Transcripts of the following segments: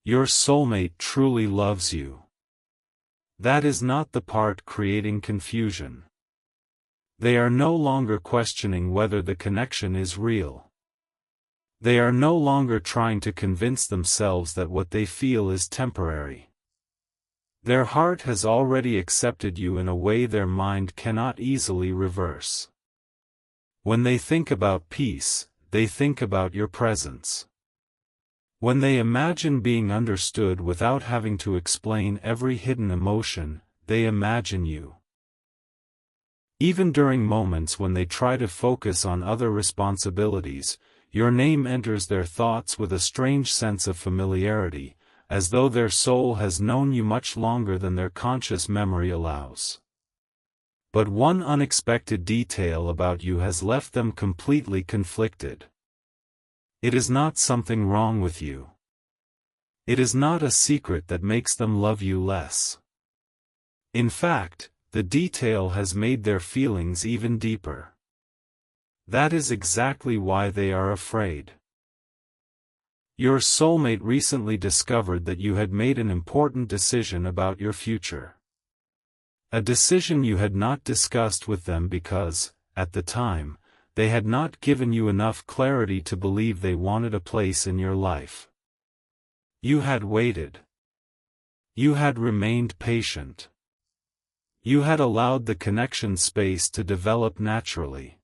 Your soulmate truly loves you. That is not the part creating confusion. They are no longer questioning whether the connection is real. They are no longer trying to convince themselves that what they feel is temporary. Their heart has already accepted you in a way their mind cannot easily reverse. When they think about peace, they think about your presence. When they imagine being understood without having to explain every hidden emotion, they imagine you. Even during moments when they try to focus on other responsibilities, your name enters their thoughts with a strange sense of familiarity, as though their soul has known you much longer than their conscious memory allows. But one unexpected detail about you has left them completely conflicted. It is not something wrong with you. It is not a secret that makes them love you less. In fact, the detail has made their feelings even deeper. That is exactly why they are afraid. Your soulmate recently discovered that you had made an important decision about your future. A decision you had not discussed with them because, at the time, they had not given you enough clarity to believe they wanted a place in your life. You had waited. You had remained patient. You had allowed the connection space to develop naturally.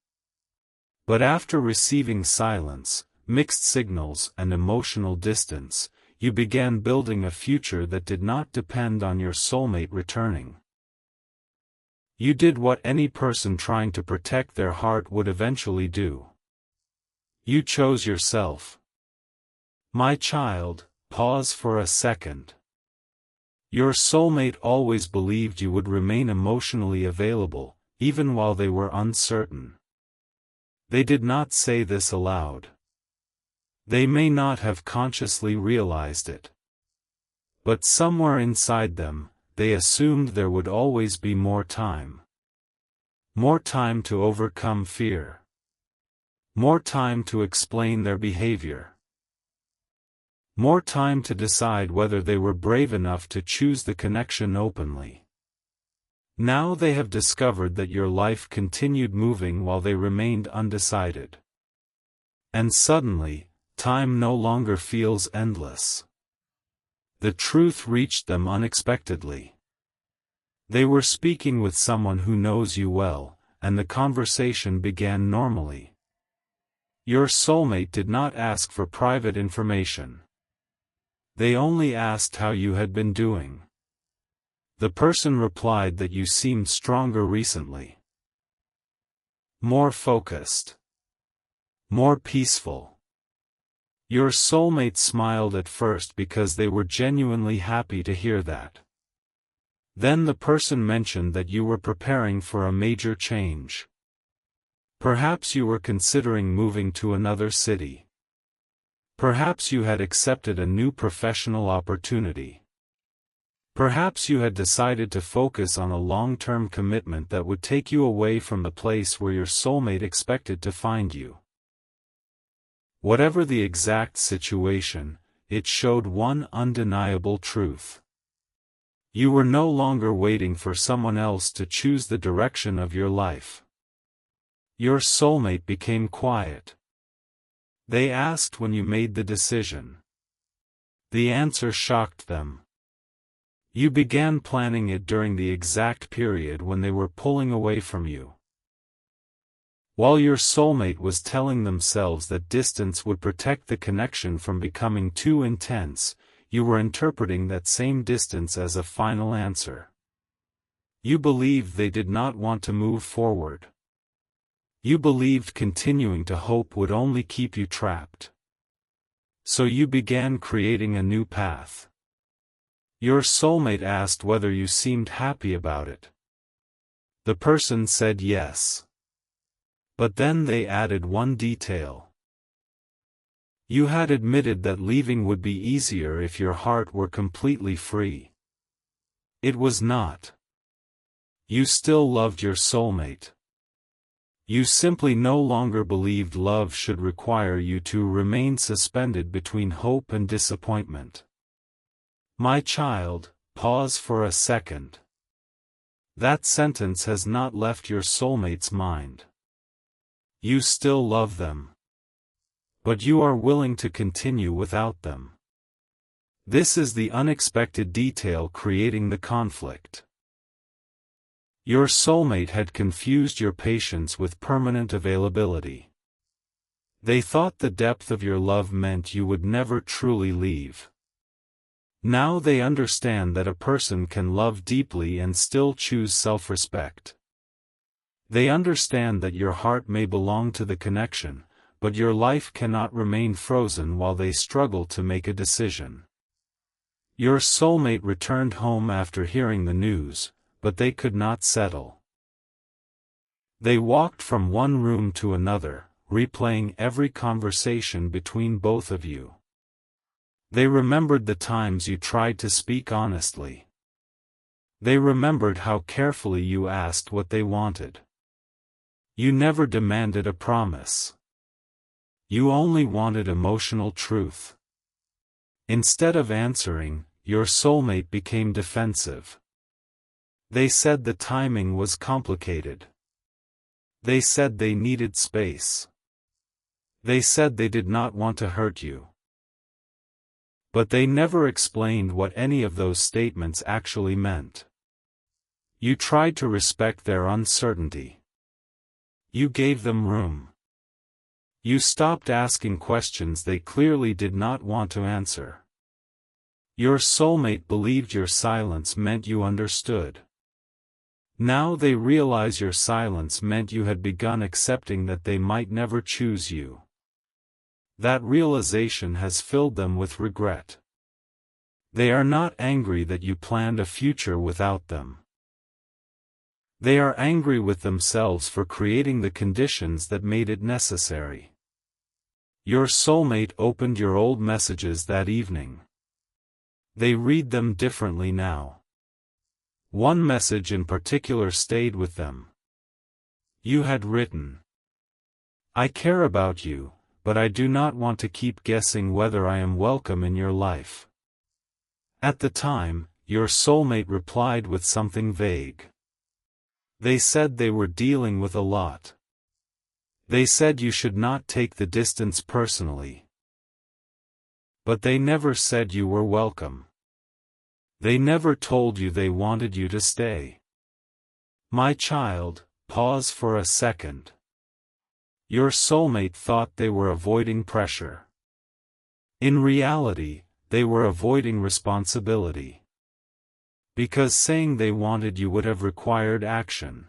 But after receiving silence, mixed signals and emotional distance, you began building a future that did not depend on your soulmate returning. You did what any person trying to protect their heart would eventually do. You chose yourself. My child, pause for a second. Your soulmate always believed you would remain emotionally available, even while they were uncertain. They did not say this aloud. They may not have consciously realized it. But somewhere inside them, they assumed there would always be more time. More time to overcome fear. More time to explain their behavior. More time to decide whether they were brave enough to choose the connection openly. Now they have discovered that your life continued moving while they remained undecided. And suddenly, time no longer feels endless. The truth reached them unexpectedly. They were speaking with someone who knows you well, and the conversation began normally. Your soulmate did not ask for private information. They only asked how you had been doing. The person replied that you seemed stronger recently. More focused. More peaceful. Your soulmate smiled at first because they were genuinely happy to hear that. Then the person mentioned that you were preparing for a major change. Perhaps you were considering moving to another city. Perhaps you had accepted a new professional opportunity. Perhaps you had decided to focus on a long-term commitment that would take you away from the place where your soulmate expected to find you. Whatever the exact situation, it showed one undeniable truth. You were no longer waiting for someone else to choose the direction of your life. Your soulmate became quiet. They asked when you made the decision. The answer shocked them. You began planning it during the exact period when they were pulling away from you. While your soulmate was telling themselves that distance would protect the connection from becoming too intense, you were interpreting that same distance as a final answer. You believed they did not want to move forward. You believed continuing to hope would only keep you trapped. So you began creating a new path. Your soulmate asked whether you seemed happy about it. The person said yes. But then they added one detail. You had admitted that leaving would be easier if your heart were completely free. It was not. You still loved your soulmate. You simply no longer believed love should require you to remain suspended between hope and disappointment. My child, pause for a second. That sentence has not left your soulmate's mind. You still love them. But you are willing to continue without them. This is the unexpected detail creating the conflict. Your soulmate had confused your patience with permanent availability. They thought the depth of your love meant you would never truly leave. Now they understand that a person can love deeply and still choose self-respect. They understand that your heart may belong to the connection, but your life cannot remain frozen while they struggle to make a decision. Your soulmate returned home after hearing the news, but they could not settle. They walked from one room to another, replaying every conversation between both of you. They remembered the times you tried to speak honestly. They remembered how carefully you asked what they wanted. You never demanded a promise. You only wanted emotional truth. Instead of answering, your soulmate became defensive. They said the timing was complicated. They said they needed space. They said they did not want to hurt you. But they never explained what any of those statements actually meant. You tried to respect their uncertainty. You gave them room. You stopped asking questions they clearly did not want to answer. Your soulmate believed your silence meant you understood. Now they realize your silence meant you had begun accepting that they might never choose you. That realization has filled them with regret. They are not angry that you planned a future without them. They are angry with themselves for creating the conditions that made it necessary. Your soulmate opened your old messages that evening. They read them differently now. One message in particular stayed with them. You had written, "I care about you, but I do not want to keep guessing whether I am welcome in your life." At the time, your soulmate replied with something vague. They said they were dealing with a lot. They said you should not take the distance personally. But they never said you were welcome. They never told you they wanted you to stay. My child, pause for a second. Your soulmate thought they were avoiding pressure. In reality, they were avoiding responsibility. Because saying they wanted you would have required action.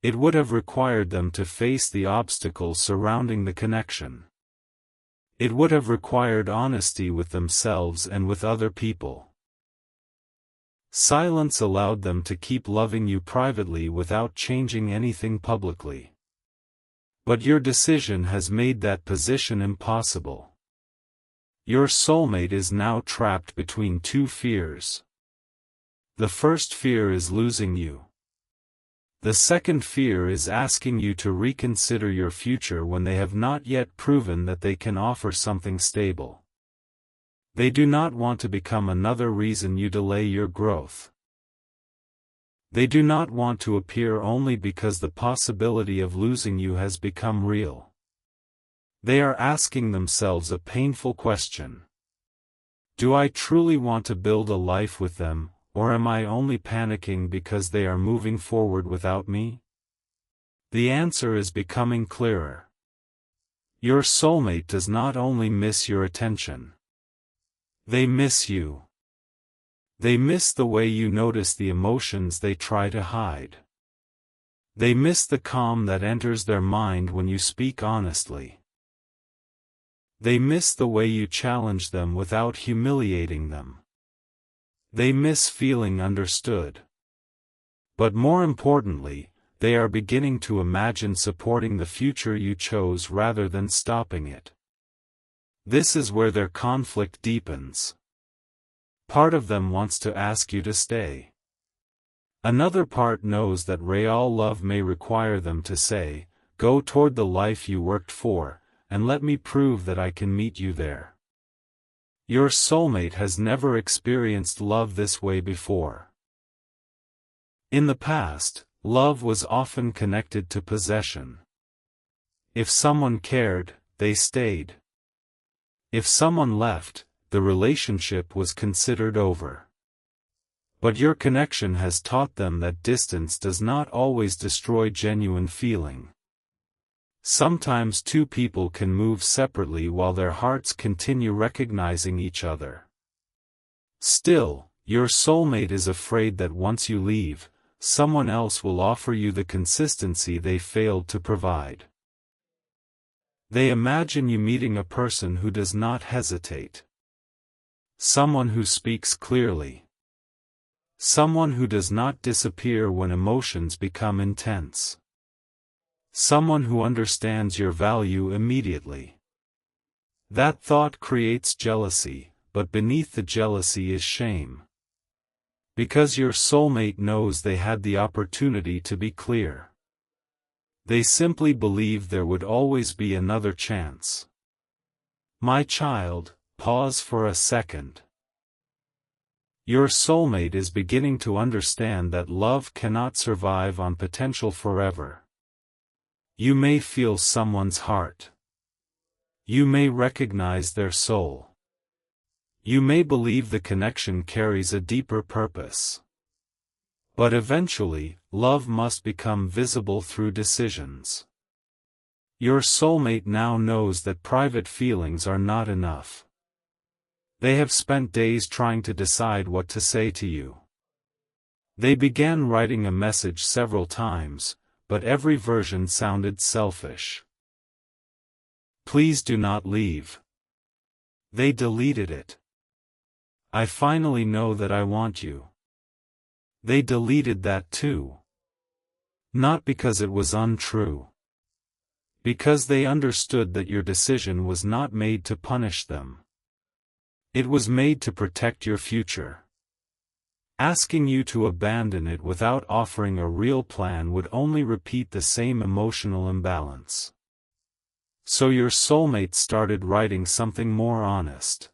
It would have required them to face the obstacles surrounding the connection. It would have required honesty with themselves and with other people. Silence allowed them to keep loving you privately without changing anything publicly. But your decision has made that position impossible. Your soulmate is now trapped between two fears. The first fear is losing you. The second fear is asking you to reconsider your future when they have not yet proven that they can offer something stable. They do not want to become another reason you delay your growth. They do not want to appear only because the possibility of losing you has become real. They are asking themselves a painful question. Do I truly want to build a life with them, or am I only panicking because they are moving forward without me? The answer is becoming clearer. Your soulmate does not only miss your attention. They miss you. They miss the way you notice the emotions they try to hide. They miss the calm that enters their mind when you speak honestly. They miss the way you challenge them without humiliating them. They miss feeling understood. But more importantly, they are beginning to imagine supporting the future you chose rather than stopping it. This is where their conflict deepens. Part of them wants to ask you to stay. Another part knows that real love may require them to say, "Go toward the life you worked for, and let me prove that I can meet you there." Your soulmate has never experienced love this way before. In the past, love was often connected to possession. If someone cared, they stayed. If someone left, the relationship was considered over. But your connection has taught them that distance does not always destroy genuine feeling. Sometimes two people can move separately while their hearts continue recognizing each other. Still, your soulmate is afraid that once you leave, someone else will offer you the consistency they failed to provide. They imagine you meeting a person who does not hesitate. Someone who speaks clearly. Someone who does not disappear when emotions become intense. Someone who understands your value immediately. That thought creates jealousy, but beneath the jealousy is shame. Because your soulmate knows they had the opportunity to be clear. They simply believe there would always be another chance. My child, pause for a second. Your soulmate is beginning to understand that love cannot survive on potential forever. You may feel someone's heart. You may recognize their soul. You may believe the connection carries a deeper purpose. But eventually, love must become visible through decisions. Your soulmate now knows that private feelings are not enough. They have spent days trying to decide what to say to you. They began writing a message several times, but every version sounded selfish. Please do not leave. They deleted it. I finally know that I want you. They deleted that too. Not because it was untrue. Because they understood that your decision was not made to punish them. It was made to protect your future. Asking you to abandon it without offering a real plan would only repeat the same emotional imbalance. So your soulmate started writing something more honest.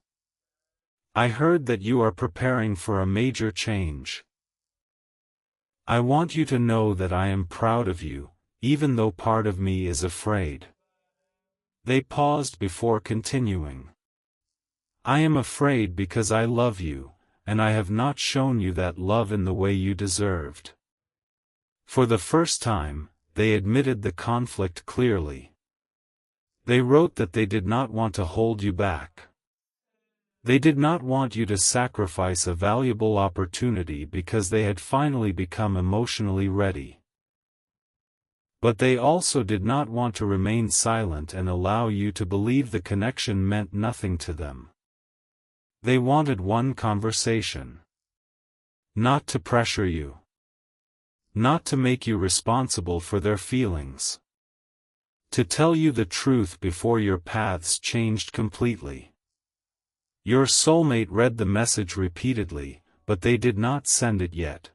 I heard that you are preparing for a major change. I want you to know that I am proud of you, even though part of me is afraid. They paused before continuing. I am afraid because I love you, and I have not shown you that love in the way you deserved. For the first time, they admitted the conflict clearly. They wrote that they did not want to hold you back. They did not want you to sacrifice a valuable opportunity because they had finally become emotionally ready. But they also did not want to remain silent and allow you to believe the connection meant nothing to them. They wanted one conversation. Not to pressure you. Not to make you responsible for their feelings. To tell you the truth before your paths changed completely. Your soulmate read the message repeatedly, but they did not send it yet.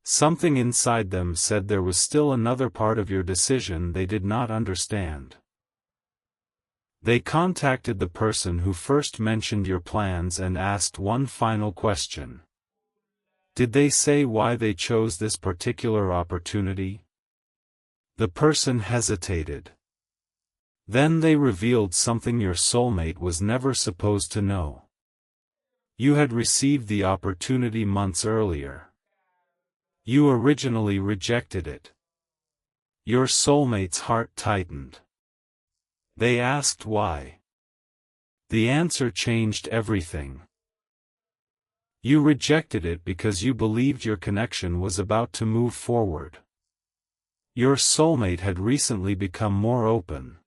Something inside them said there was still another part of your decision they did not understand. They contacted the person who first mentioned your plans and asked one final question. Did they say why they chose this particular opportunity? The person hesitated. Then they revealed something your soulmate was never supposed to know. You had received the opportunity months earlier. You originally rejected it. Your soulmate's heart tightened. They asked why. The answer changed everything. You rejected it because you believed your connection was about to move forward. Your soulmate had recently become more open.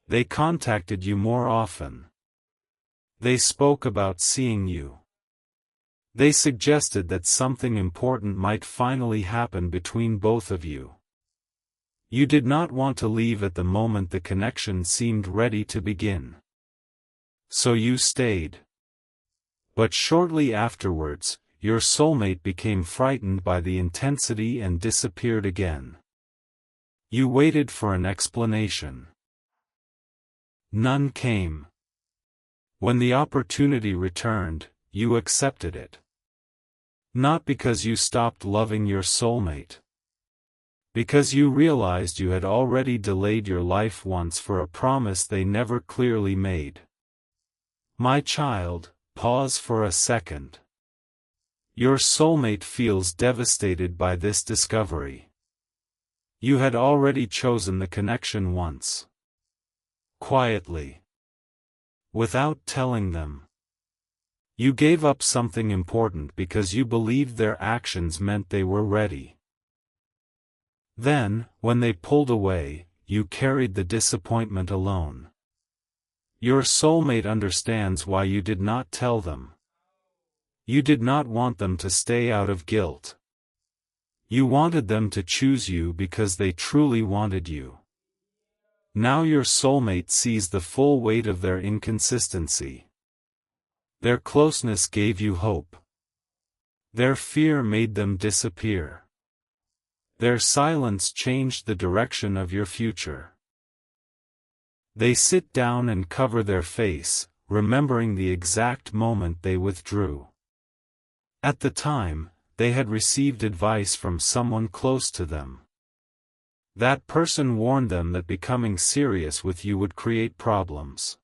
They contacted you more often. They spoke about seeing you. They suggested that something important might finally happen between both of you. You did not want to leave at the moment the connection seemed ready to begin. So you stayed. But shortly afterwards, your soulmate became frightened by the intensity and disappeared again. You waited for an explanation. None came. When the opportunity returned, you accepted it. Not because you stopped loving your soulmate. Because you realized you had already delayed your life once for a promise they never clearly made. My child, pause for a second. Your soulmate feels devastated by this discovery. You had already chosen the connection once. Quietly. Without telling them. You gave up something important because you believed their actions meant they were ready. Then, when they pulled away, you carried the disappointment alone. Your soulmate understands why you did not tell them. You did not want them to stay out of guilt. You wanted them to choose you because they truly wanted you. Now your soulmate sees the full weight of their inconsistency. Their closeness gave you hope. Their fear made them disappear. Their silence changed the direction of your future. They sit down and cover their face, remembering the exact moment they withdrew. At the time, they had received advice from someone close to them. That person warned them that becoming serious with you would create problems.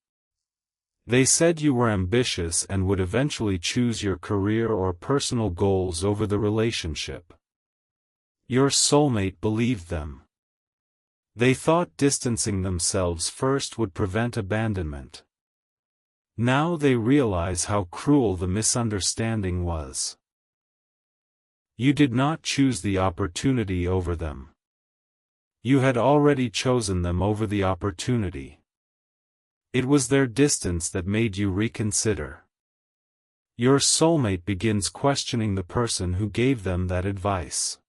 They said you were ambitious and would eventually choose your career or personal goals over the relationship. Your soulmate believed them. They thought distancing themselves first would prevent abandonment. Now they realize how cruel the misunderstanding was. You did not choose the opportunity over them. You had already chosen them over the opportunity. It was their distance that made you reconsider. Your soulmate begins questioning the person who gave them that advice.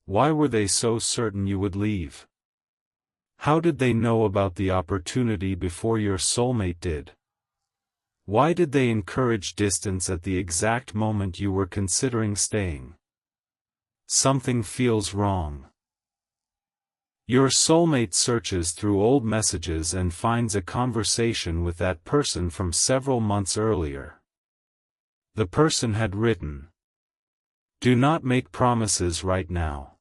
Why were they so certain you would leave? How did they know about the opportunity before your soulmate did? Why did they encourage distance at the exact moment you were considering staying? Something feels wrong. Your soulmate searches through old messages and finds a conversation with that person from several months earlier. The person had written, "Do not make promises right now.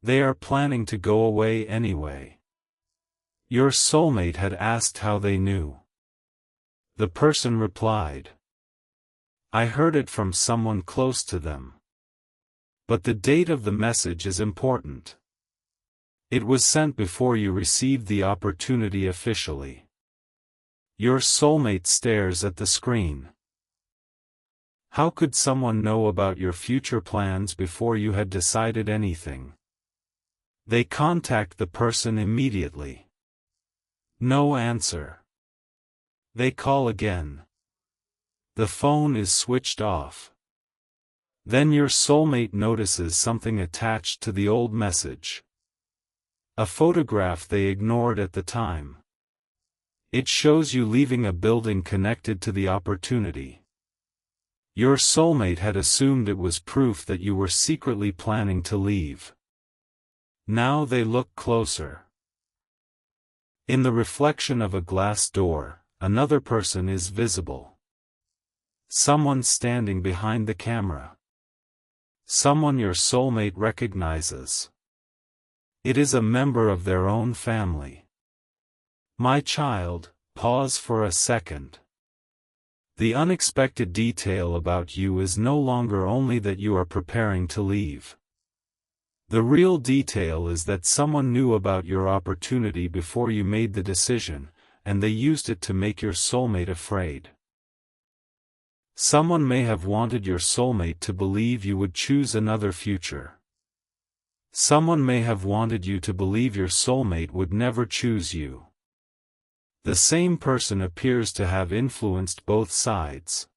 They are planning to go away anyway." Your soulmate had asked how they knew. The person replied, "I heard it from someone close to them." But the date of the message is important. It was sent before you received the opportunity officially. Your soulmate stares at the screen. How could someone know about your future plans before you had decided anything? They contact the person immediately. No answer. They call again. The phone is switched off. Then your soulmate notices something attached to the old message. A photograph they ignored at the time. It shows you leaving a building connected to the opportunity. Your soulmate had assumed it was proof that you were secretly planning to leave. Now they look closer. In the reflection of a glass door, another person is visible. Someone standing behind the camera. Someone your soulmate recognizes. It is a member of their own family. My child, pause for a second. The unexpected detail about you is no longer only that you are preparing to leave. The real detail is that someone knew about your opportunity before you made the decision, and they used it to make your soulmate afraid. Someone may have wanted your soulmate to believe you would choose another future. Someone may have wanted you to believe your soulmate would never choose you. The same person appears to have influenced both sides.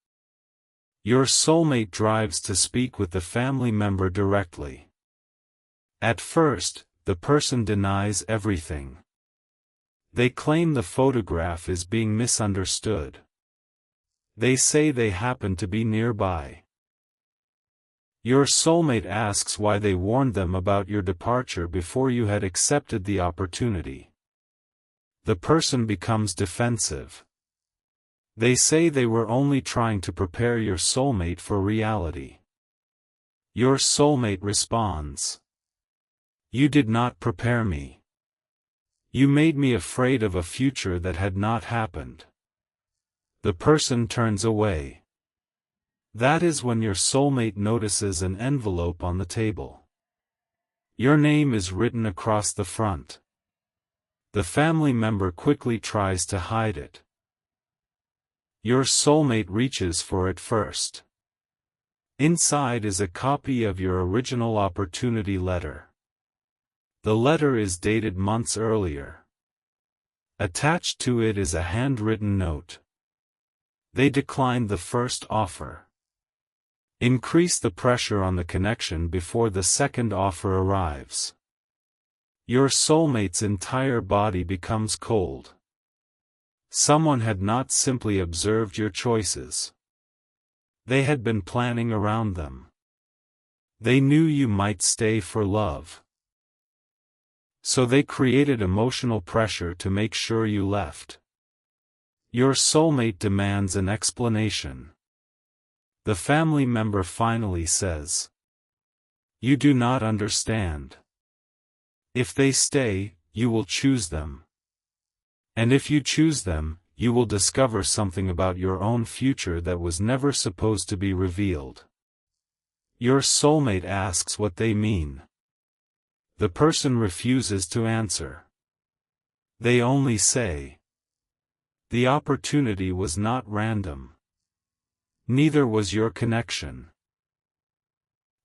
Your soulmate drives to speak with the family member directly. At first, the person denies everything. They claim the photograph is being misunderstood. They say they happen to be nearby. Your soulmate asks why they warned them about your departure before you had accepted the opportunity. The person becomes defensive. They say they were only trying to prepare your soulmate for reality. Your soulmate responds, "You did not prepare me. You made me afraid of a future that had not happened." The person turns away. That is when your soulmate notices an envelope on the table. Your name is written across the front. The family member quickly tries to hide it. Your soulmate reaches for it first. Inside is a copy of your original opportunity letter. The letter is dated months earlier. Attached to it is a handwritten note. They declined the first offer. Increase the pressure on the connection before the second offer arrives. Your soulmate's entire body becomes cold. Someone had not simply observed your choices. They had been planning around them. They knew you might stay for love. So they created emotional pressure to make sure you left. Your soulmate demands an explanation. The family member finally says, "You do not understand. If they stay, you will choose them. And if you choose them, you will discover something about your own future that was never supposed to be revealed." Your soulmate asks what they mean. The person refuses to answer. They only say, "The opportunity was not random. Neither was your connection."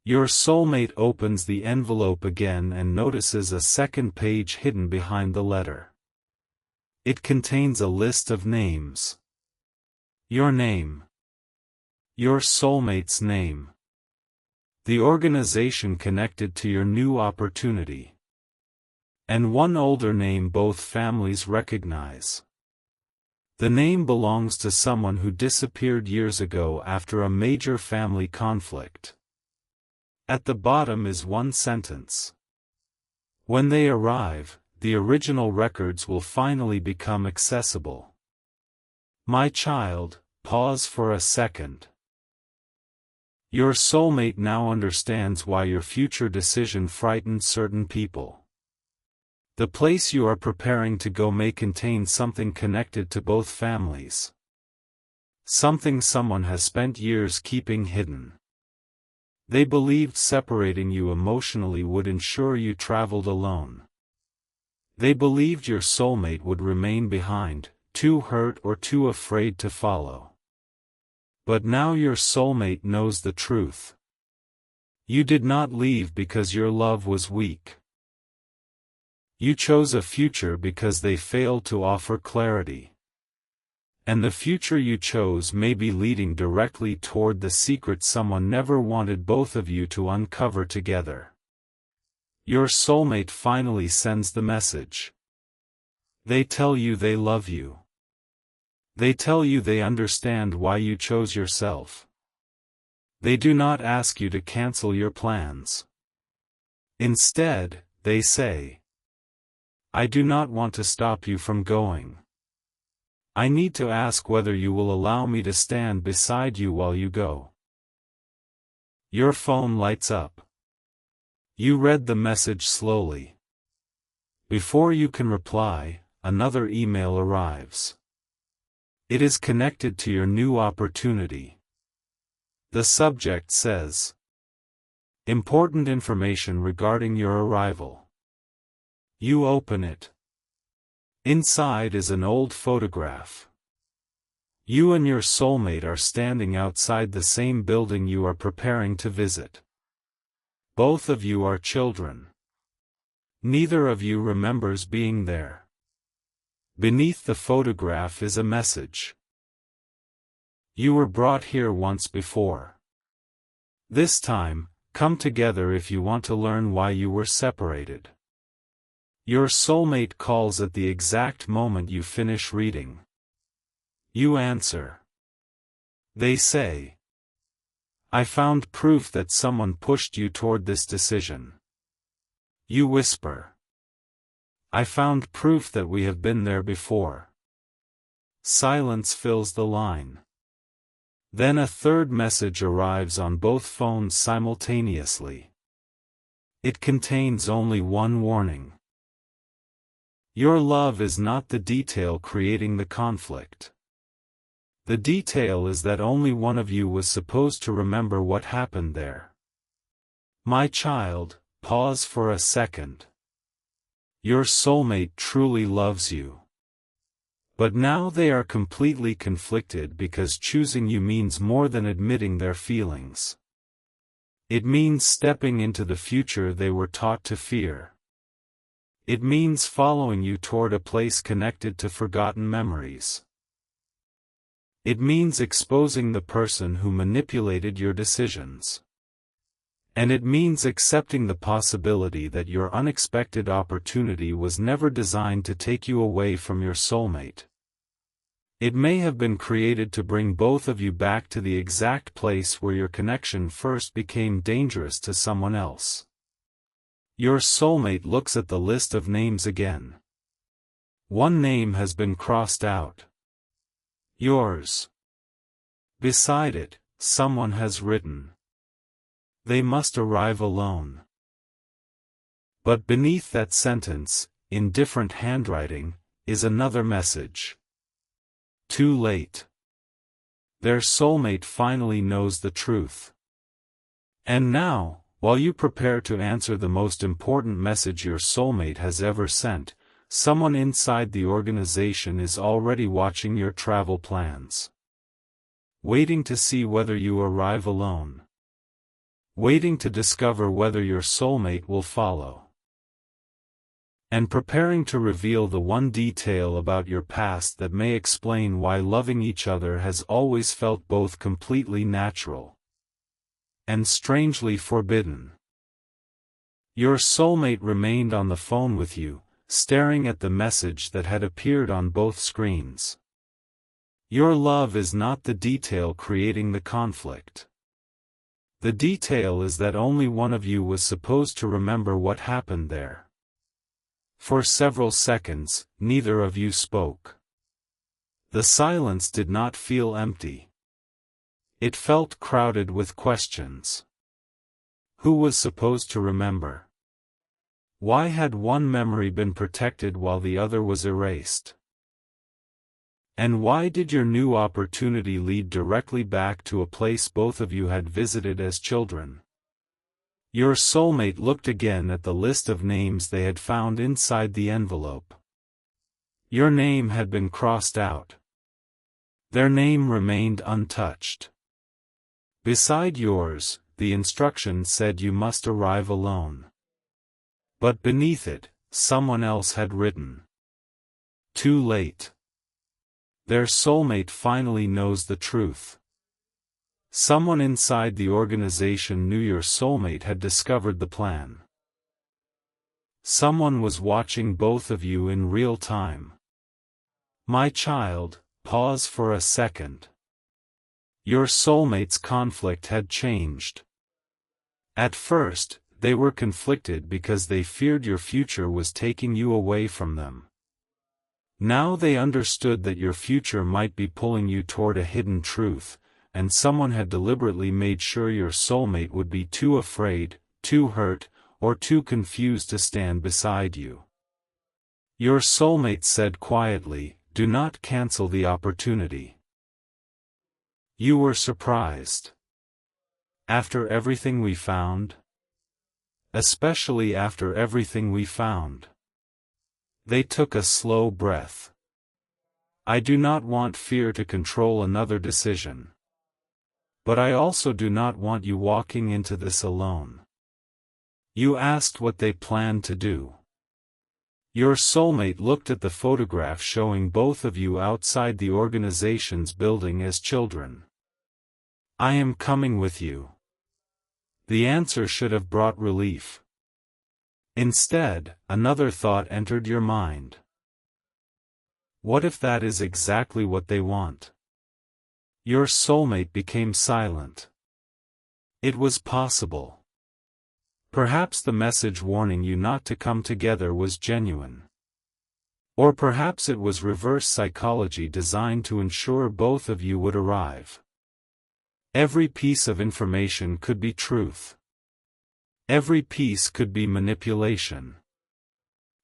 Your soulmate opens the envelope again and notices a second page hidden behind the letter. It contains a list of names. Your name. Your soulmate's name. The organization connected to your new opportunity. And one older name both families recognize. The name belongs to someone who disappeared years ago after a major family conflict. At the bottom is one sentence. When they arrive, the original records will finally become accessible. My child, pause for a second. Your soulmate now understands why your future decision frightened certain people. The place you are preparing to go may contain something connected to both families. Something someone has spent years keeping hidden. They believed separating you emotionally would ensure you traveled alone. They believed your soulmate would remain behind, too hurt or too afraid to follow. But now your soulmate knows the truth. You did not leave because your love was weak. You chose a future because they failed to offer clarity. And the future you chose may be leading directly toward the secret someone never wanted both of you to uncover together. Your soulmate finally sends the message. They tell you they love you. They tell you they understand why you chose yourself. They do not ask you to cancel your plans. Instead, they say, "I do not want to stop you from going. I need to ask whether you will allow me to stand beside you while you go." Your phone lights up. You read the message slowly. Before you can reply, another email arrives. It is connected to your new opportunity. The subject says, "Important information regarding your arrival." You open it. Inside is an old photograph. You and your soulmate are standing outside the same building you are preparing to visit. Both of you are children. Neither of you remembers being there. Beneath the photograph is a message. You were brought here once before. This time, come together if you want to learn why you were separated. Your soulmate calls at the exact moment you finish reading. You answer. They say, "I found proof that someone pushed you toward this decision." You whisper. "I found proof that we have been there before." Silence fills the line. Then a third message arrives on both phones simultaneously. It contains only one warning. Your love is not the detail creating the conflict. The detail is that only one of you was supposed to remember what happened there. My child, pause for a second. Your soulmate truly loves you. But now they are completely conflicted because choosing you means more than admitting their feelings. It means stepping into the future they were taught to fear. It means following you toward a place connected to forgotten memories. It means exposing the person who manipulated your decisions. And it means accepting the possibility that your unexpected opportunity was never designed to take you away from your soulmate. It may have been created to bring both of you back to the exact place where your connection first became dangerous to someone else. Your soulmate looks at the list of names again. One name has been crossed out. Yours. Beside it, someone has written, "They must arrive alone." But beneath that sentence, in different handwriting, is another message. Too late. Their soulmate finally knows the truth. And now, while you prepare to answer the most important message your soulmate has ever sent, someone inside the organization is already watching your travel plans. Waiting to see whether you arrive alone. Waiting to discover whether your soulmate will follow. And preparing to reveal the one detail about your past that may explain why loving each other has always felt both completely natural and strangely forbidden. Your soulmate remained on the phone with you, staring at the message that had appeared on both screens. Your love is not the detail creating the conflict. The detail is that only one of you was supposed to remember what happened there. For several seconds, neither of you spoke. The silence did not feel empty. It felt crowded with questions. Who was supposed to remember? Why had one memory been protected while the other was erased? And why did your new opportunity lead directly back to a place both of you had visited as children? Your soulmate looked again at the list of names they had found inside the envelope. Your name had been crossed out. Their name remained untouched. Beside yours, the instruction said you must arrive alone. But beneath it, someone else had written, "Too late." Their soulmate finally knows the truth. Someone inside the organization knew your soulmate had discovered the plan. Someone was watching both of you in real time. My child, pause for a second. Your soulmate's conflict had changed. At first, they were conflicted because they feared your future was taking you away from them. Now they understood that your future might be pulling you toward a hidden truth, and someone had deliberately made sure your soulmate would be too afraid, too hurt, or too confused to stand beside you. Your soulmate said quietly, "Do not cancel the opportunity." You were surprised. After everything we found? Especially after everything we found. They took a slow breath. I do not want fear to control another decision. But I also do not want you walking into this alone. You asked what they planned to do. Your soulmate looked at the photograph showing both of you outside the organization's building as children. I am coming with you. The answer should have brought relief. Instead, another thought entered your mind. What if that is exactly what they want? Your soulmate became silent. It was possible. Perhaps the message warning you not to come together was genuine. Or perhaps it was reverse psychology designed to ensure both of you would arrive. Every piece of information could be truth. Every piece could be manipulation.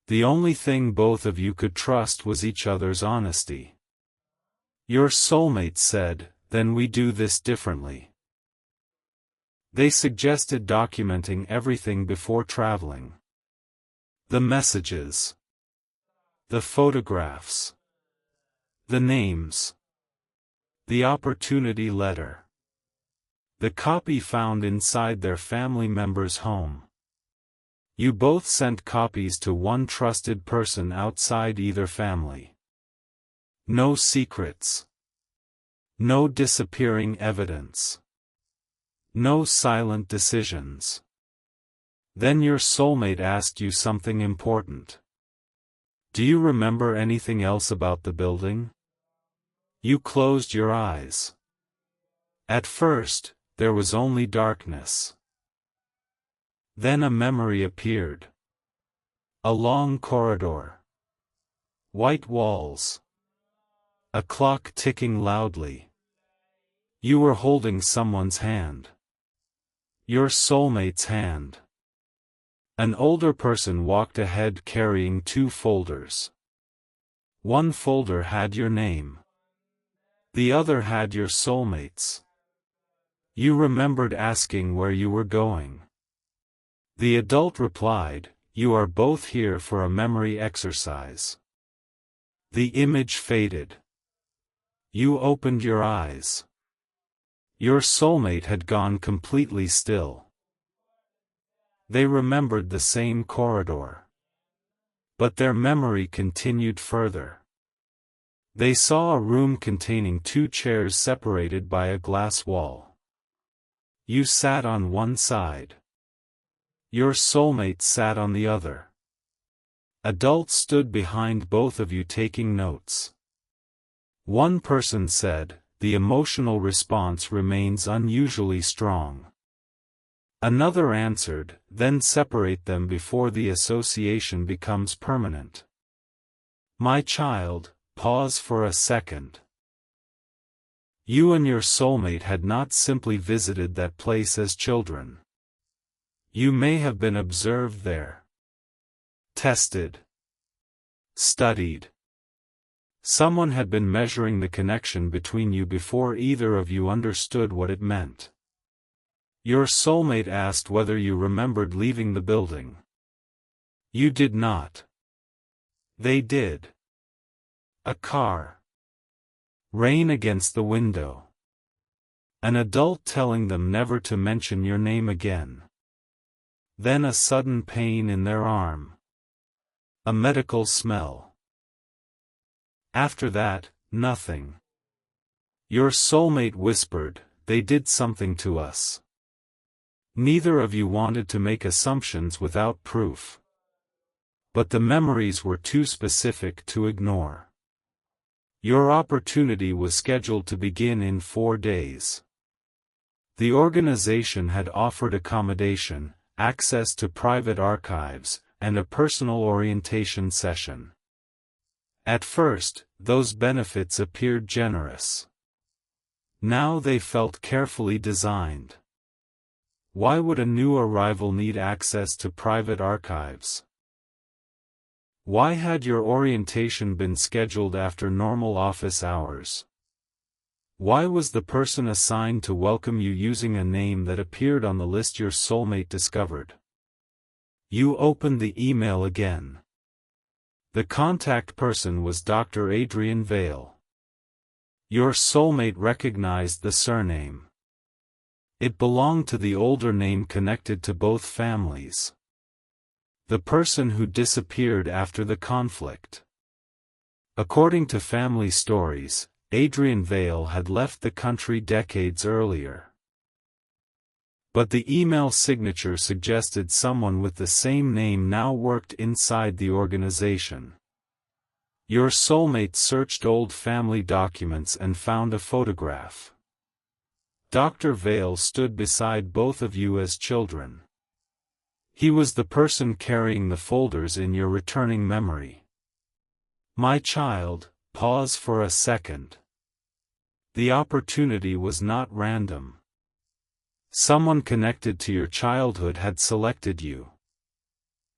The only thing both of you could trust was each other's honesty. Your soulmate said, "Then we do this differently." They suggested documenting everything before traveling. The messages. The photographs. The names. The opportunity letter. The copy found inside their family member's home. You both sent copies to one trusted person outside either family. No secrets. No disappearing evidence. No silent decisions. Then your soulmate asked you something important. Do you remember anything else about the building? You closed your eyes. At first, there was only darkness. Then a memory appeared. A long corridor. White walls. A clock ticking loudly. You were holding someone's hand. Your soulmate's hand. An older person walked ahead carrying 2 folders. One folder had your name. The other had your soulmate's. You remembered asking where you were going. The adult replied, "You are both here for a memory exercise." The image faded. You opened your eyes. Your soulmate had gone completely still. They remembered the same corridor. But their memory continued further. They saw a room containing 2 chairs separated by a glass wall. You sat on one side. Your soulmate sat on the other. Adults stood behind both of you taking notes. One person said, "The emotional response remains unusually strong." Another answered, "Then separate them before the association becomes permanent." My child, pause for a second. You and your soulmate had not simply visited that place as children. You may have been observed there. Tested. Studied. Someone had been measuring the connection between you before either of you understood what it meant. Your soulmate asked whether you remembered leaving the building. You did not. They did. A car. Rain against the window. An adult telling them never to mention your name again. Then a sudden pain in their arm. A medical smell. After that, nothing. Your soulmate whispered, "They did something to us." Neither of you wanted to make assumptions without proof. But the memories were too specific to ignore. Your opportunity was scheduled to begin in 4 days. The organization had offered accommodation, access to private archives, and a personal orientation session. At first, those benefits appeared generous. Now they felt carefully designed. Why would a new arrival need access to private archives? Why had your orientation been scheduled after normal office hours? Why was the person assigned to welcome you using a name that appeared on the list your soulmate discovered? You opened the email again. The contact person was Dr. Adrian Vale. Your soulmate recognized the surname. It belonged to the older name connected to both families. The person who disappeared after the conflict. According to family stories, Adrian Vale had left the country decades earlier. But the email signature suggested someone with the same name now worked inside the organization. Your soulmate searched old family documents and found a photograph. Dr. Vale stood beside both of you as children. He was the person carrying the folders in your returning memory. My child, pause for a second. The opportunity was not random. Someone connected to your childhood had selected you.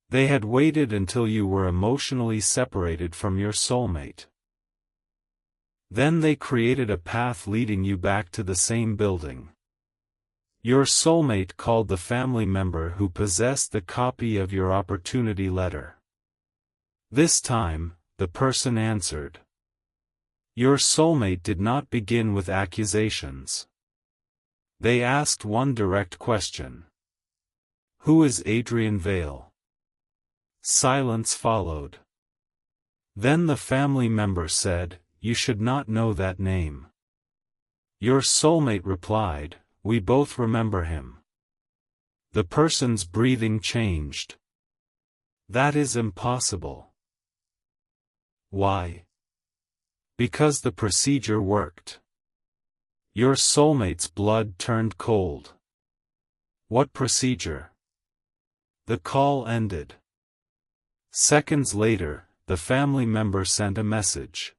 They had waited until you were emotionally separated from your soulmate. Then they created a path leading you back to the same building. Your soulmate called the family member who possessed the copy of your opportunity letter. This time, the person answered. Your soulmate did not begin with accusations. They asked one direct question. Who is Adrian Vale? Silence followed. Then the family member said, You should not know that name. Your soulmate replied, We both remember him. The person's breathing changed. That is impossible. Why? Because the procedure worked. Your soulmate's blood turned cold. What procedure? The call ended. Seconds later, the family member sent a message.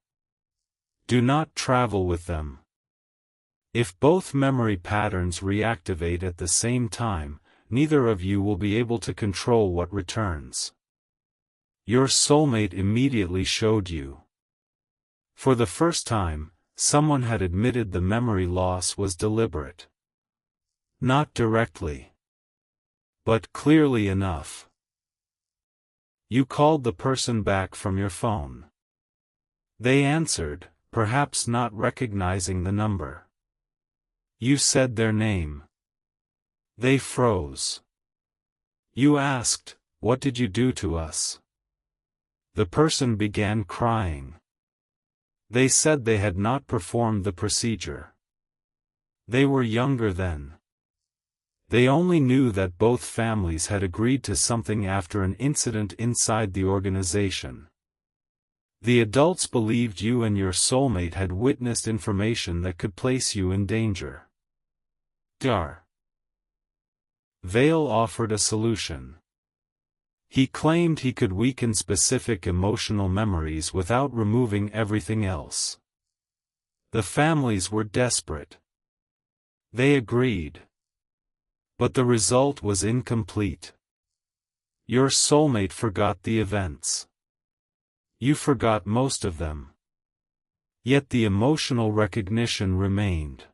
Do not travel with them. If both memory patterns reactivate at the same time, neither of you will be able to control what returns. Your soulmate immediately showed you. For the first time, someone had admitted the memory loss was deliberate. Not directly, but clearly enough. You called the person back from your phone. They answered, perhaps not recognizing the number. You said their name. They froze. You asked, What did you do to us? The person began crying. They said they had not performed the procedure. They were younger then. They only knew that both families had agreed to something after an incident inside the organization. The adults believed you and your soulmate had witnessed information that could place you in danger. Vale offered a solution. He claimed he could weaken specific emotional memories without removing everything else. The families were desperate. They agreed. But the result was incomplete. Your soulmate forgot the events. You forgot most of them. Yet the emotional recognition remained.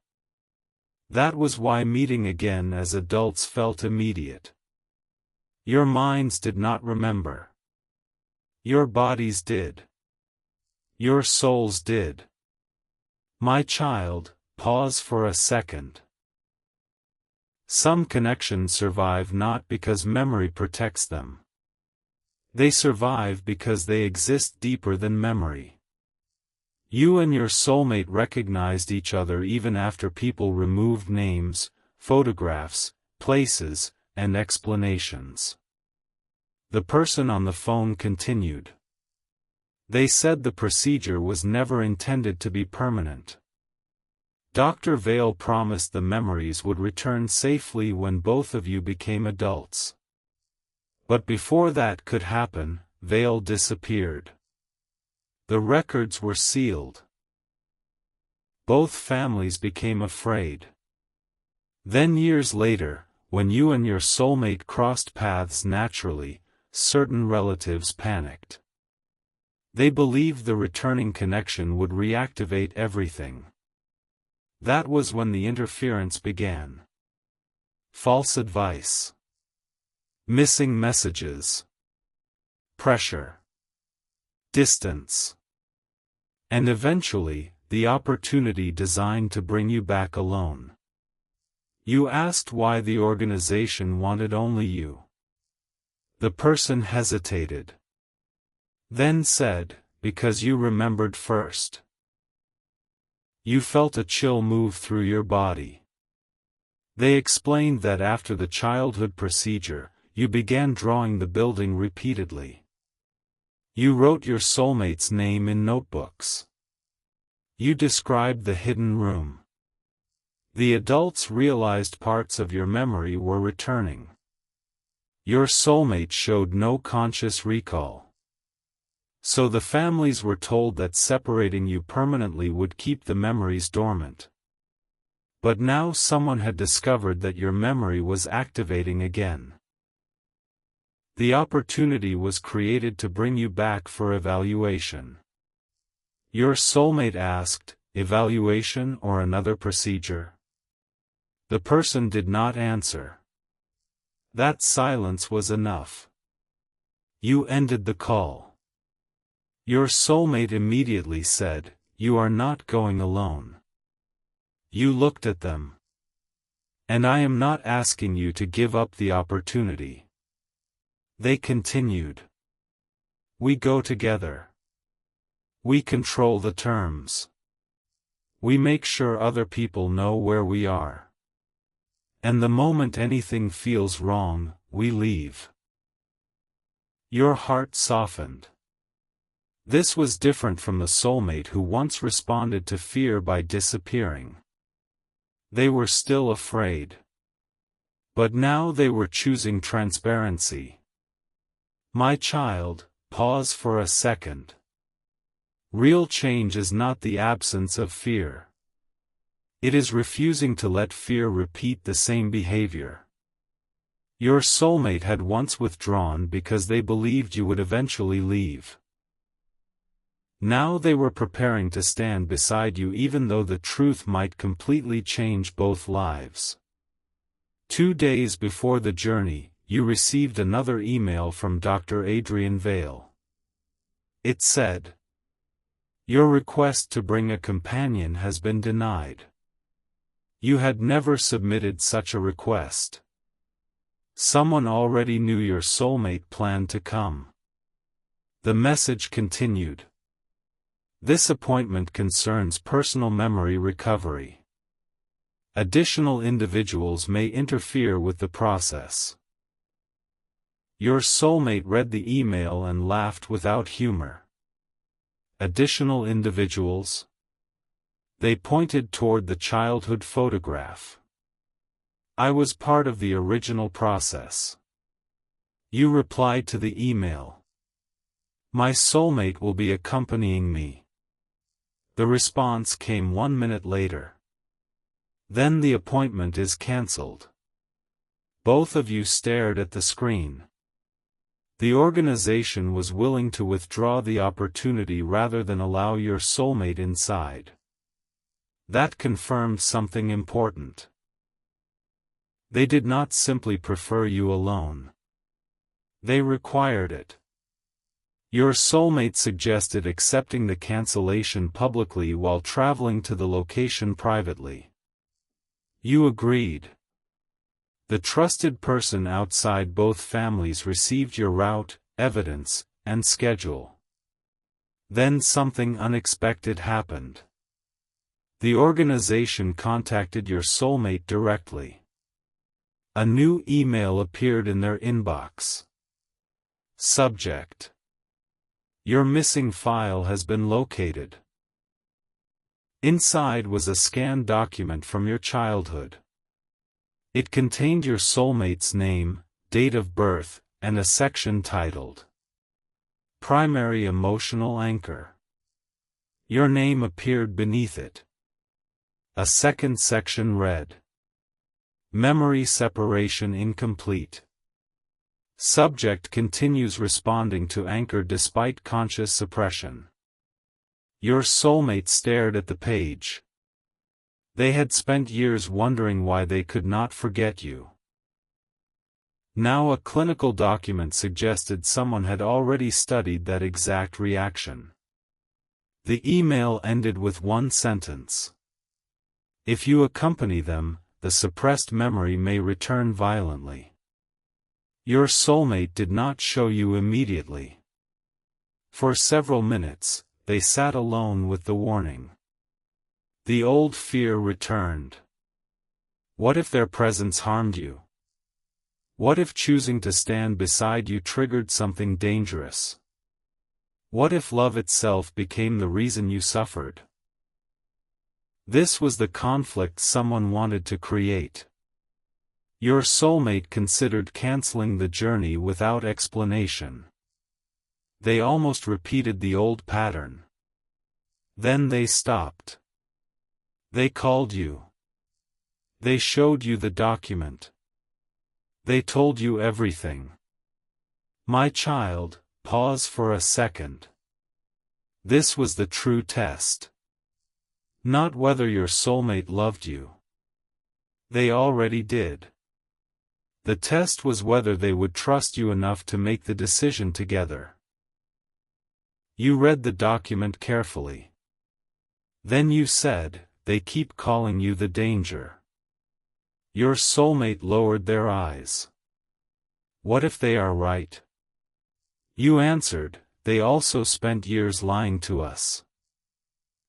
That was why meeting again as adults felt immediate. Your minds did not remember. Your bodies did. Your souls did. My child, pause for a second. Some connections survive not because memory protects them. They survive because they exist deeper than memory. You and your soulmate recognized each other even after people removed names, photographs, places, and explanations. The person on the phone continued. They said the procedure was never intended to be permanent. Dr. Vale promised the memories would return safely when both of you became adults. But before that could happen, Vale disappeared. The records were sealed. Both families became afraid. Then years later, when you and your soulmate crossed paths naturally, certain relatives panicked. They believed the returning connection would reactivate everything. That was when the interference began. False advice. Missing messages. Pressure. Distance. And eventually, the opportunity designed to bring you back alone. You asked why the organization wanted only you. The person hesitated. Then said, because you remembered first. You felt a chill move through your body. They explained that after the childhood procedure, you began drawing the building repeatedly. You wrote your soulmate's name in notebooks. You described the hidden room. The adults realized parts of your memory were returning. Your soulmate showed no conscious recall. So the families were told that separating you permanently would keep the memories dormant. But now someone had discovered that your memory was activating again. The opportunity was created to bring you back for evaluation. Your soulmate asked, "Evaluation or another procedure?" The person did not answer. That silence was enough. You ended the call. Your soulmate immediately said, "You are not going alone." You looked at them. "And I am not asking you to give up the opportunity." They continued. "We go together. We control the terms. We make sure other people know where we are. And the moment anything feels wrong, we leave." Your heart softened. This was different from the soulmate who once responded to fear by disappearing. They were still afraid. But now they were choosing transparency. My child, pause for a second. Real change is not the absence of fear. It is refusing to let fear repeat the same behavior. Your soulmate had once withdrawn because they believed you would eventually leave. Now they were preparing to stand beside you even though the truth might completely change both lives. 2 days before the journey, you received another email from Dr. Adrian Vale. It said, "Your request to bring a companion has been denied." You had never submitted such a request. Someone already knew your soulmate planned to come. The message continued. This appointment concerns personal memory recovery. Additional individuals may interfere with the process. Your soulmate read the email and laughed without humor. Additional individuals? They pointed toward the childhood photograph. I was part of the original process. You replied to the email. My soulmate will be accompanying me. The response came 1 minute later. Then the appointment is cancelled. Both of you stared at the screen. The organization was willing to withdraw the opportunity rather than allow your soulmate inside. That confirmed something important. They did not simply prefer you alone. They required it. Your soulmate suggested accepting the cancellation publicly while traveling to the location privately. You agreed. The trusted person outside both families received your route, evidence, and schedule. Then something unexpected happened. The organization contacted your soulmate directly. A new email appeared in their inbox. Subject: Your missing file has been located. Inside was a scanned document from your childhood. It contained your soulmate's name, date of birth, and a section titled Primary Emotional Anchor. Your name appeared beneath it. A second section read, Memory separation incomplete. Subject continues responding to anchor despite conscious suppression. Your soulmate stared at the page. They had spent years wondering why they could not forget you. Now a clinical document suggested someone had already studied that exact reaction. The email ended with one sentence. If you accompany them, the suppressed memory may return violently. Your soulmate did not show you immediately. For several minutes, they sat alone with the warning. The old fear returned. What if their presence harmed you? What if choosing to stand beside you triggered something dangerous? What if love itself became the reason you suffered? This was the conflict someone wanted to create. Your soulmate considered canceling the journey without explanation. They almost repeated the old pattern. Then they stopped. They called you. They showed you the document. They told you everything. My child, pause for a second. This was the true test. Not whether your soulmate loved you. They already did. The test was whether they would trust you enough to make the decision together. You read the document carefully. Then you said, they keep calling you the danger. Your soulmate lowered their eyes. What if they are right? You answered, they also spent years lying to us.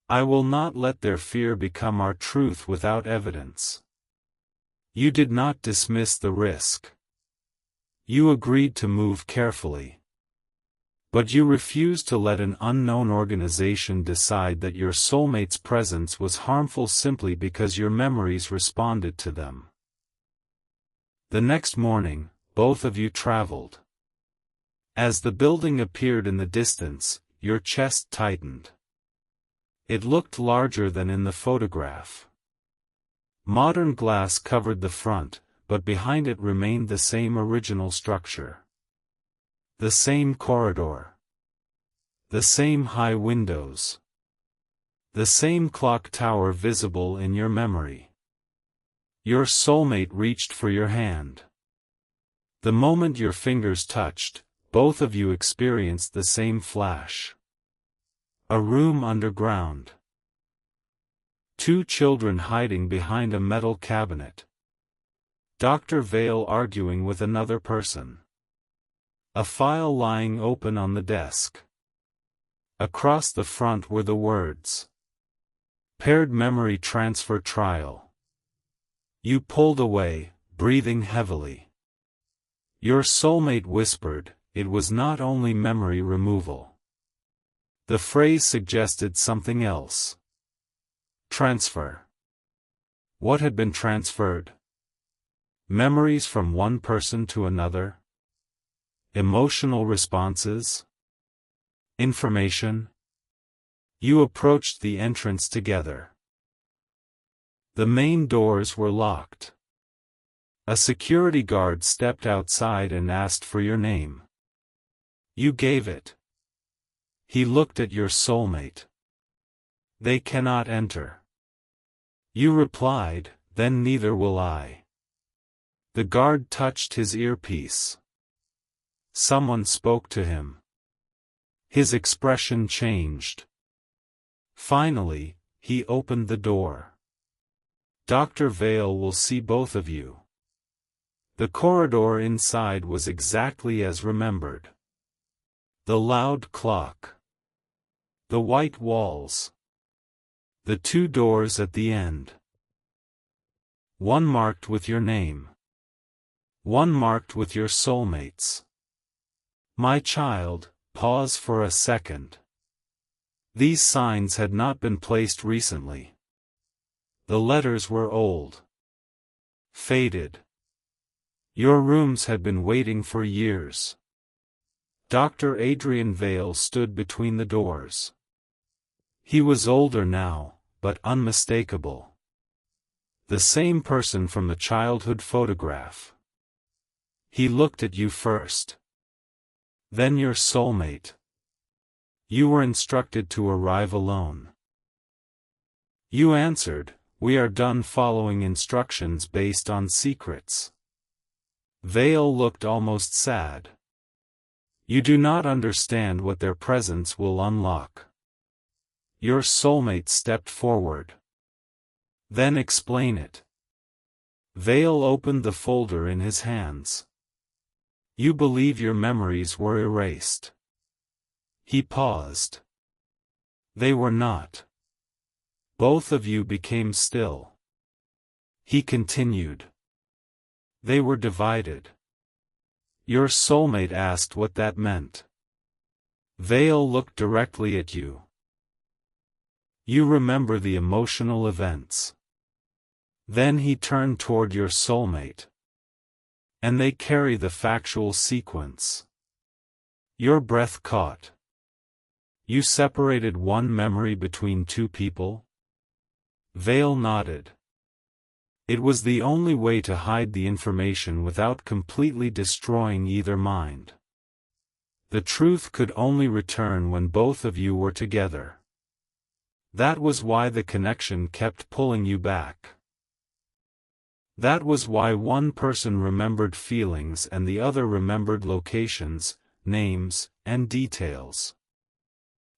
I will not let their fear become our truth without evidence. You did not dismiss the risk. You agreed to move carefully. But you refused to let an unknown organization decide that your soulmate's presence was harmful simply because your memories responded to them. The next morning, both of you traveled. As the building appeared in the distance, your chest tightened. It looked larger than in the photograph. Modern glass covered the front, but behind it remained the same original structure. The same corridor. The same high windows. The same clock tower visible in your memory. Your soulmate reached for your hand. The moment your fingers touched, both of you experienced the same flash. A room underground. Two children hiding behind a metal cabinet. Dr. Vale arguing with another person. A file lying open on the desk. Across the front were the words. Paired memory transfer trial. You pulled away, breathing heavily. Your soulmate whispered, it was not only memory removal. The phrase suggested something else. Transfer. What had been transferred? Memories from one person to another? Emotional responses? Information? You approached the entrance together. The main doors were locked. A security guard stepped outside and asked for your name. You gave it. He looked at your soulmate. They cannot enter. You replied, then neither will I. The guard touched his earpiece. Someone spoke to him. His expression changed. Finally, he opened the door. Dr. Vale will see both of you. The corridor inside was exactly as remembered. The loud clock. The white walls. The two doors at the end. One marked with your name. One marked with your soulmate's. My child, pause for a second. These signs had not been placed recently. The letters were old. Faded. Your rooms had been waiting for years. Dr. Adrian Vale stood between the doors. He was older now, but unmistakable. The same person from the childhood photograph. He looked at you first. Then your soulmate. You were instructed to arrive alone. You answered, we are done following instructions based on secrets. Vale looked almost sad. You do not understand what their presence will unlock. Your soulmate stepped forward. Then explain it. Vale opened the folder in his hands. You believe your memories were erased. He paused. They were not. Both of you became still. He continued. They were divided. Your soulmate asked what that meant. Vale looked directly at you. You remember the emotional events. Then he turned toward your soulmate. And they carry the factual sequence. Your breath caught. You separated one memory between two people? Vale nodded. It was the only way to hide the information without completely destroying either mind. The truth could only return when both of you were together. That was why the connection kept pulling you back. That was why one person remembered feelings and the other remembered locations, names, and details.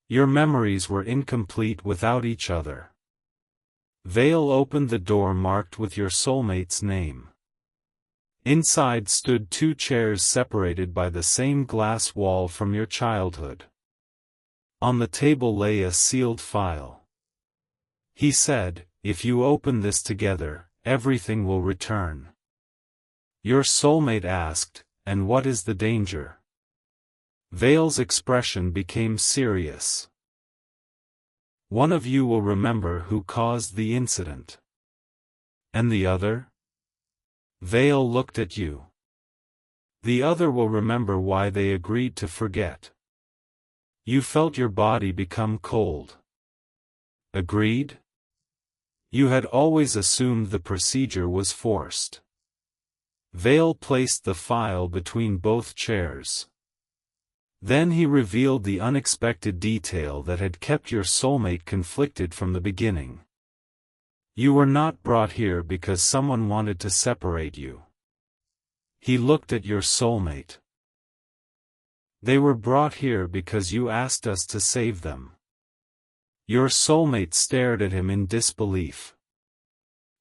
Your memories were incomplete without each other. Vale opened the door marked with your soulmate's name. Inside stood two chairs separated by the same glass wall from your childhood. On the table lay a sealed file. He said, "If you open this together, everything will return." Your soulmate asked, "And what is the danger?" Vale's expression became serious. "One of you will remember who caused the incident." "And the other?" Vale looked at you. "The other will remember why they agreed to forget." You felt your body become cold. Agreed? You had always assumed the procedure was forced. Vale placed the file between both chairs. Then he revealed the unexpected detail that had kept your soulmate conflicted from the beginning. You were not brought here because someone wanted to separate you. He looked at your soulmate. They were brought here because you asked us to save them. Your soulmate stared at him in disbelief.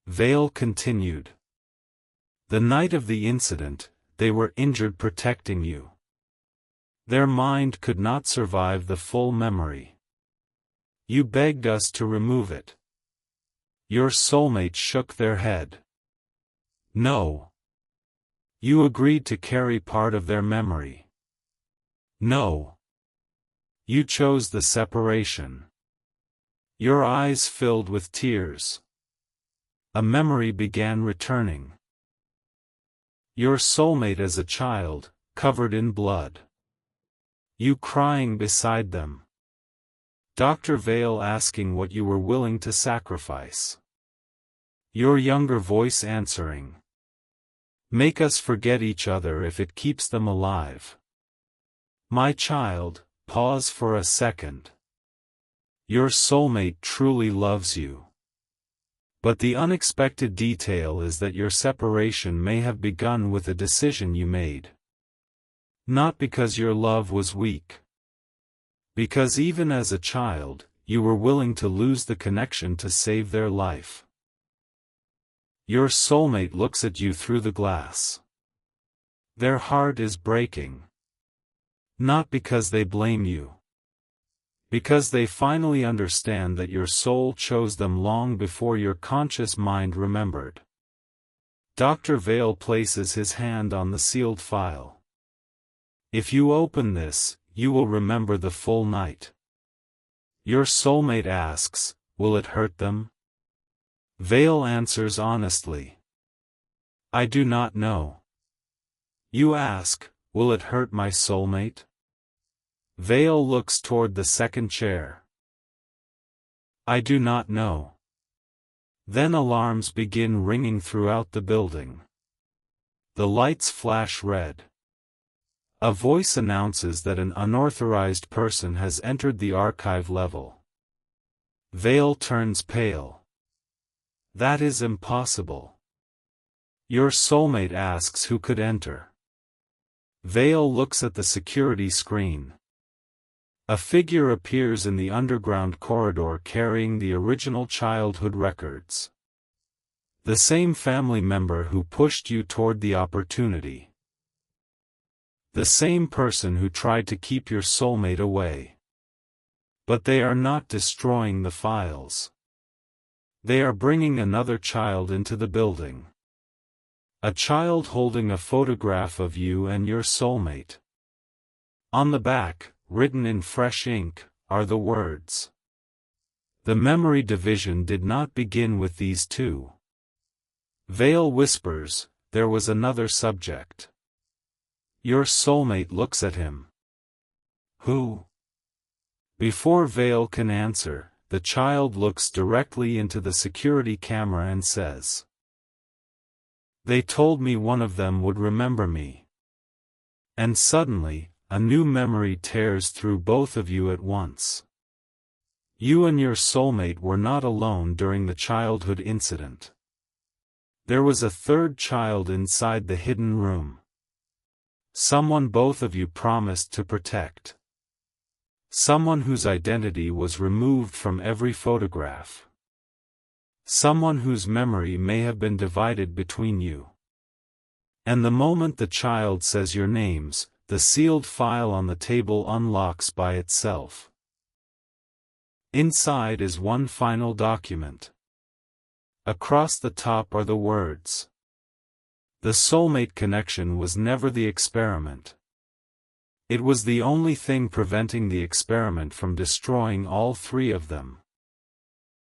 Vale continued. The night of the incident, they were injured protecting you. Their mind could not survive the full memory. You begged us to remove it. Your soulmate shook their head. No. You agreed to carry part of their memory. No. You chose the separation. Your eyes filled with tears. A memory began returning. Your soulmate as a child, covered in blood. You crying beside them. Dr. Vale asking what you were willing to sacrifice. Your younger voice answering. Make us forget each other if it keeps them alive. My child, pause for a second. Your soulmate truly loves you. But the unexpected detail is that your separation may have begun with a decision you made. Not because your love was weak. Because even as a child, you were willing to lose the connection to save their life. Your soulmate looks at you through the glass. Their heart is breaking. Not because they blame you. Because they finally understand that your soul chose them long before your conscious mind remembered. Dr. Vale places his hand on the sealed file. If you open this, you will remember the full night. Your soulmate asks, will it hurt them? Vale answers honestly. I do not know. You ask, will it hurt my soulmate? Vale looks toward the second chair. I do not know. Then alarms begin ringing throughout the building. The lights flash red. A voice announces that an unauthorized person has entered the archive level. Vale turns pale. That is impossible. Your soulmate asks who could enter. Vale looks at the security screen. A figure appears in the underground corridor carrying the original childhood records. The same family member who pushed you toward the opportunity. The same person who tried to keep your soulmate away. But they are not destroying the files. They are bringing another child into the building. A child holding a photograph of you and your soulmate. On the back, written in fresh ink, are the words. The memory division did not begin with these two. Vale whispers, there was another subject. Your soulmate looks at him. Who? Before Vale can answer, the child looks directly into the security camera and says, "They told me one of them would remember me." And suddenly, a new memory tears through both of you at once. You and your soulmate were not alone during the childhood incident. There was a third child inside the hidden room. Someone both of you promised to protect. Someone whose identity was removed from every photograph. Someone whose memory may have been divided between you. And the moment the child says your names, the sealed file on the table unlocks by itself. Inside is one final document. Across the top are the words. The soulmate connection was never the experiment. It was the only thing preventing the experiment from destroying all three of them.